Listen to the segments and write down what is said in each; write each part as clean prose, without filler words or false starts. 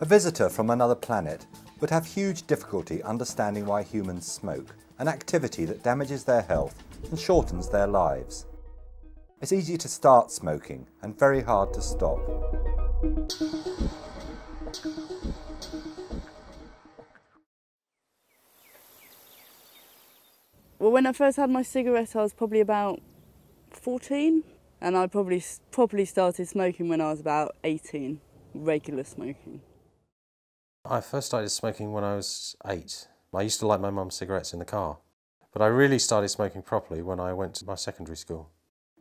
A visitor from another planet would have huge difficulty understanding why humans smoke, an activity that damages their health and shortens their lives. It's easy to start smoking and very hard to stop. Well, when I first had my cigarette, I was probably about 14, and I probably started smoking when I was about 18, regular smoking. I first started smoking when I was 8. I used to light my mum's cigarettes in the car, but I really started smoking properly when I went to my secondary school.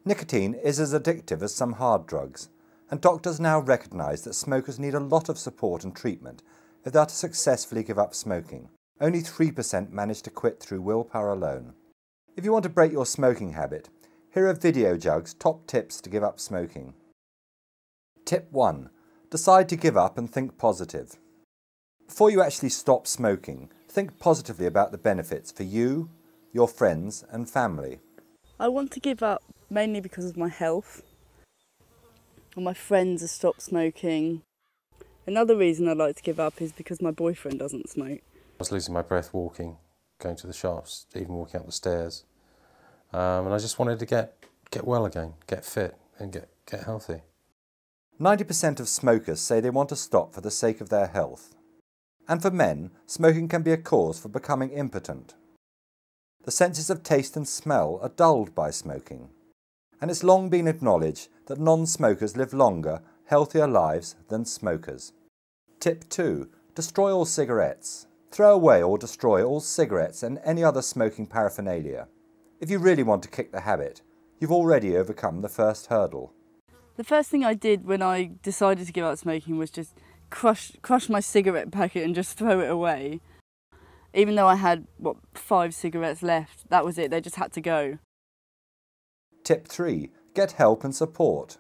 Nicotine is as addictive as some hard drugs, and doctors now recognise that smokers need a lot of support and treatment if they are to successfully give up smoking. Only 3% manage to quit through willpower alone. If you want to break your smoking habit, here are Videojug's top tips to give up smoking. Tip 1. Decide to give up and think positive. Before you actually stop smoking, think positively about the benefits for you, your friends and family. I want to give up mainly because of my health. And my friends have stopped smoking. Another reason I'd like to give up is because my boyfriend doesn't smoke. I was losing my breath walking, going to the shops, even walking up the stairs. And I just wanted to get well again, get fit and get healthy. 90% of smokers say they want to stop for the sake of their health. And for men, smoking can be a cause for becoming impotent. The senses of taste and smell are dulled by smoking. And it's long been acknowledged that non-smokers live longer, healthier lives than smokers. Tip 2. Destroy all cigarettes. Throw away or destroy all cigarettes and any other smoking paraphernalia. If you really want to kick the habit, you've already overcome the first hurdle. The first thing I did when I decided to give up smoking was just crush my cigarette packet and just throw it away. Even though I had, 5 cigarettes left, that was it, they just had to go. Tip 3. Get help and support.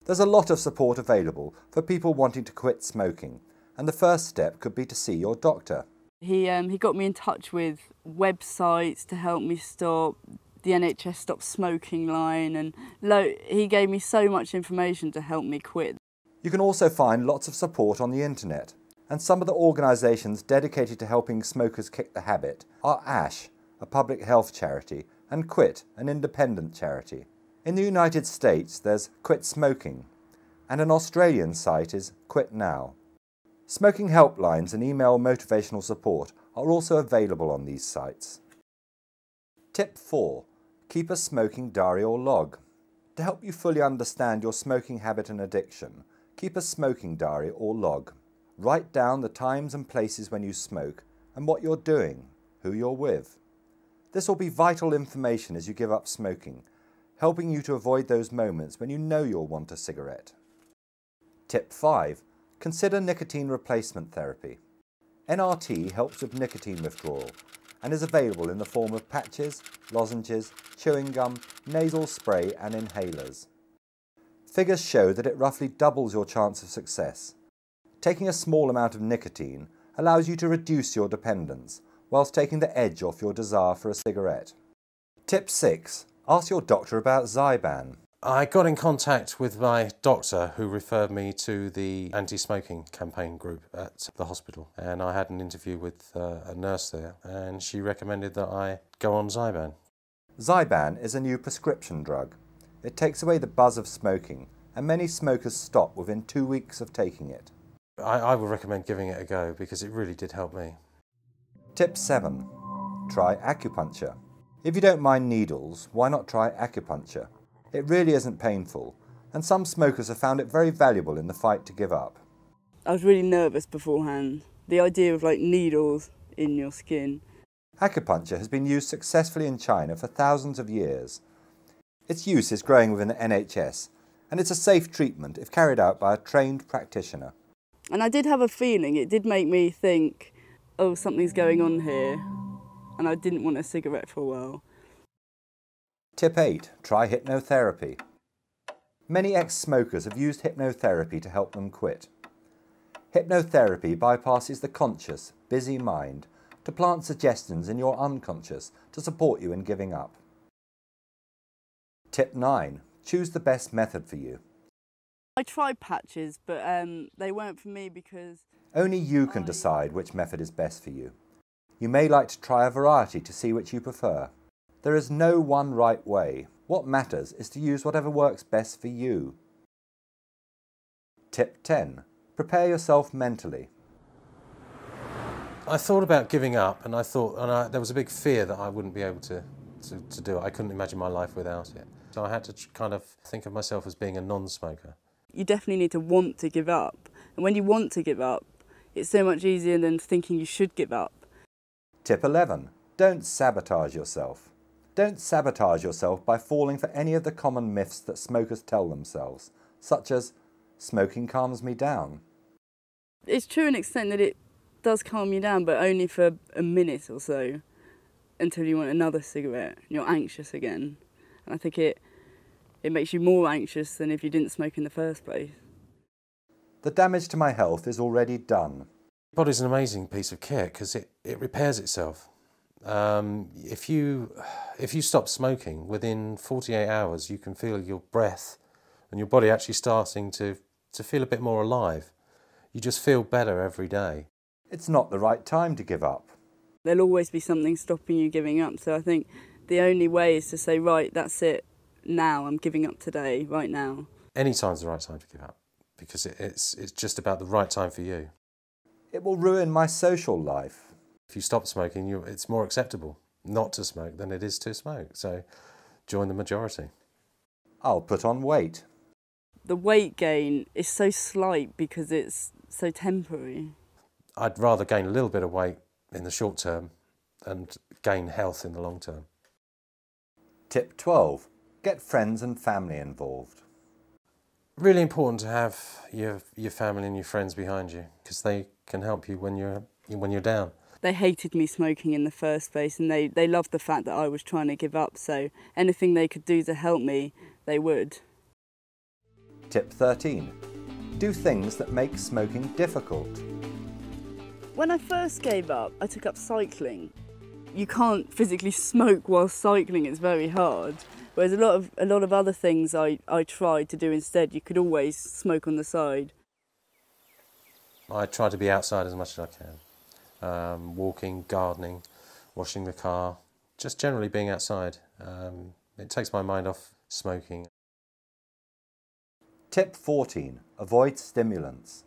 There's a lot of support available for people wanting to quit smoking, and the first step could be to see your doctor. He got me in touch with websites to help me stop, the NHS Stop Smoking line, and he gave me so much information to help me quit. You can also find lots of support on the internet, and some of the organisations dedicated to helping smokers kick the habit are ASH, a public health charity, and Quit, an independent charity. In the United States there's Quit Smoking, and an Australian site is Quit Now. Smoking helplines and email motivational support are also available on these sites. Tip 4. Keep a smoking diary or log. To help you fully understand your smoking habit and addiction, keep a smoking diary or log. Write down the times and places when you smoke and what you're doing, who you're with. This will be vital information as you give up smoking, helping you to avoid those moments when you know you'll want a cigarette. Tip 5. Consider nicotine replacement therapy. NRT helps with nicotine withdrawal and is available in the form of patches, lozenges, chewing gum, nasal spray and inhalers. Figures show that it roughly doubles your chance of success. Taking a small amount of nicotine allows you to reduce your dependence, whilst taking the edge off your desire for a cigarette. Tip 6. Ask your doctor about Zyban. I got in contact with my doctor who referred me to the anti-smoking campaign group at the hospital, and I had an interview with a nurse there, and she recommended that I go on Zyban. Zyban is a new prescription drug. It takes away the buzz of smoking, and many smokers stop within 2 weeks of taking it. I would recommend giving it a go because it really did help me. Tip 7. Try acupuncture. If you don't mind needles, why not try acupuncture? It really isn't painful, and some smokers have found it very valuable in the fight to give up. I was really nervous beforehand. The idea of needles in your skin. Acupuncture has been used successfully in China for thousands of years. Its use is growing within the NHS, and it's a safe treatment if carried out by a trained practitioner. And I did have a feeling, it did make me think, oh, something's going on here, and I didn't want a cigarette for a while. Tip 8. Try hypnotherapy. Many ex-smokers have used hypnotherapy to help them quit. Hypnotherapy bypasses the conscious, busy mind to plant suggestions in your unconscious to support you in giving up. Tip 9. Choose the best method for you. I tried patches, but they weren't for me because... Only you can decide which method is best for you. You may like to try a variety to see which you prefer. There is no one right way. What matters is to use whatever works best for you. Tip 10. Prepare yourself mentally. I thought about giving up, and there was a big fear that I wouldn't be able to do it. I couldn't imagine my life without it. So I had to kind of think of myself as being a non-smoker. You definitely need to want to give up. And when you want to give up, it's so much easier than thinking you should give up. Tip 11. Don't sabotage yourself. Don't sabotage yourself by falling for any of the common myths that smokers tell themselves, such as, smoking calms me down. It's true to an extent that it does calm you down, but only for a minute or so, until you want another cigarette and you're anxious again. And I think it makes you more anxious than if you didn't smoke in the first place. The damage to my health is already done. The body's an amazing piece of kit because it repairs itself. If you stop smoking, within 48 hours you can feel your breath and your body actually starting to feel a bit more alive. You just feel better every day. It's not the right time to give up. There'll always be something stopping you giving up, so I think the only way is to say, right, that's it, now, I'm giving up today, right now. Any time's the right time to give up because it's just about the right time for you. It will ruin my social life. If you stop smoking, it's more acceptable not to smoke than it is to smoke, so join the majority. I'll put on weight. The weight gain is so slight because it's so temporary. I'd rather gain a little bit of weight in the short term and gain health in the long term. Tip 12. Get friends and family involved. Really important to have your family and your friends behind you because they can help you when you're down. They hated me smoking in the first place, and they loved the fact that I was trying to give up, so anything they could do to help me, they would. Tip 13. Do things that make smoking difficult. When I first gave up, I took up cycling. You can't physically smoke while cycling, it's very hard. Whereas a lot of other things I tried to do instead, you could always smoke on the side. I try to be outside as much as I can. Walking, gardening, washing the car, just generally being outside. It takes my mind off smoking. Tip 14. Avoid stimulants.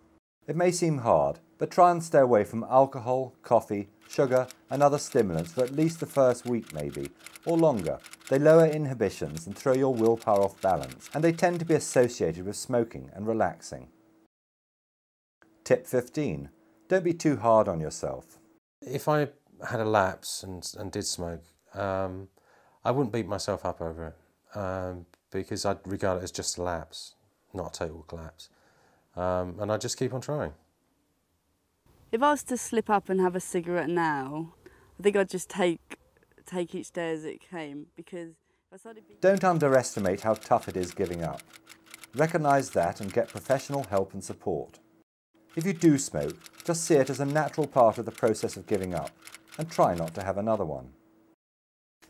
It may seem hard, but try and stay away from alcohol, coffee, sugar and other stimulants for at least the first week maybe, or longer. They lower inhibitions and throw your willpower off balance, and they tend to be associated with smoking and relaxing. Tip 15. Don't be too hard on yourself. If I had a lapse and did smoke, I wouldn't beat myself up over it because I'd regard it as just a lapse, not a total collapse. And I just keep on trying. If I was to slip up and have a cigarette now, I think I'd just take each day as it came, because if I started being... Don't underestimate how tough it is giving up. Recognise that and get professional help and support. If you do smoke, just see it as a natural part of the process of giving up and try not to have another one.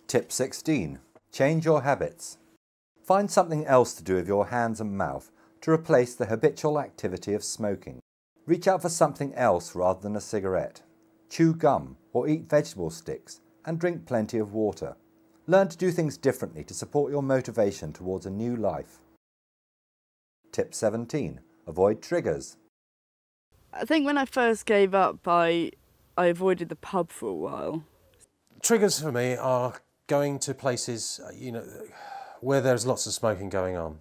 Tip 16. Change your habits. Find something else to do with your hands and mouth to replace the habitual activity of smoking. Reach out for something else rather than a cigarette. Chew gum or eat vegetable sticks and drink plenty of water. Learn to do things differently to support your motivation towards a new life. Tip 17. Avoid triggers. I think when I first gave up, I avoided the pub for a while. Triggers for me are going to places, where there's lots of smoking going on.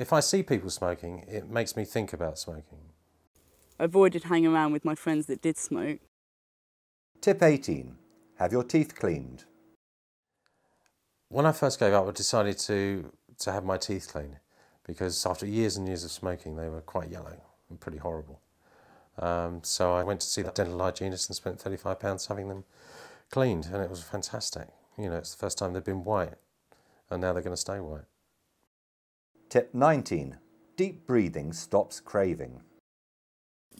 If I see people smoking, it makes me think about smoking. I avoided hanging around with my friends that did smoke. Tip 18. Have your teeth cleaned. When I first gave up, I decided to have my teeth cleaned because after years and years of smoking, they were quite yellow and pretty horrible. So I went to see the dental hygienist and spent £35 having them cleaned, and it was fantastic. It's the first time they've been white, and now they're going to stay white. Tip 19. Deep breathing stops craving.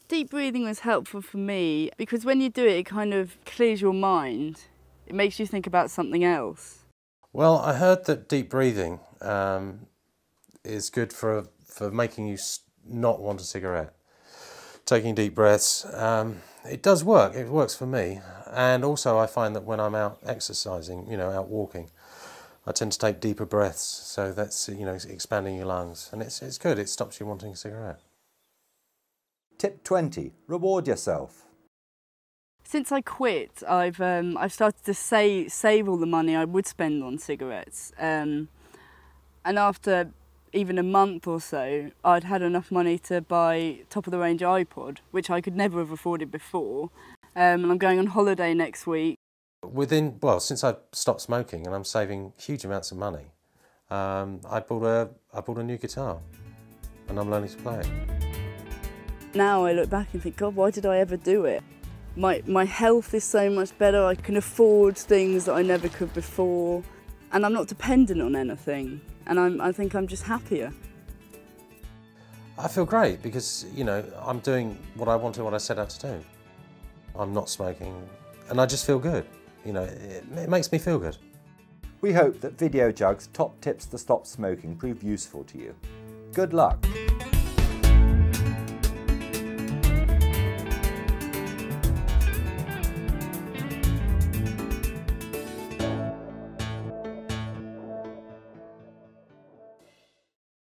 Deep breathing was helpful for me because when you do it, it kind of clears your mind. It makes you think about something else. Well, I heard that deep breathing is good for making you not want a cigarette. Taking deep breaths, it does work. It works for me. And also I find that when I'm out exercising, you know, out walking, I tend to take deeper breaths. So that's, you know, expanding your lungs. And it's good. It stops you wanting a cigarette. Tip 20. Reward yourself. Since I quit, I've started to save all the money I would spend on cigarettes. And after even a month or so, I'd had enough money to buy top-of-the-range iPod, which I could never have afforded before. And I'm going on holiday next week. Since I've stopped smoking and I'm saving huge amounts of money, I bought a new guitar, and I'm learning to play it. Now I look back and think, God, why did I ever do it? My health is so much better. I can afford things that I never could before, and I'm not dependent on anything. And I think I'm just happier. I feel great because, you know, I'm doing what I want to, what I set out to do. I'm not smoking, and I just feel good. You know, it makes me feel good. We hope that Videojug's top tips to stop smoking prove useful to you. Good luck.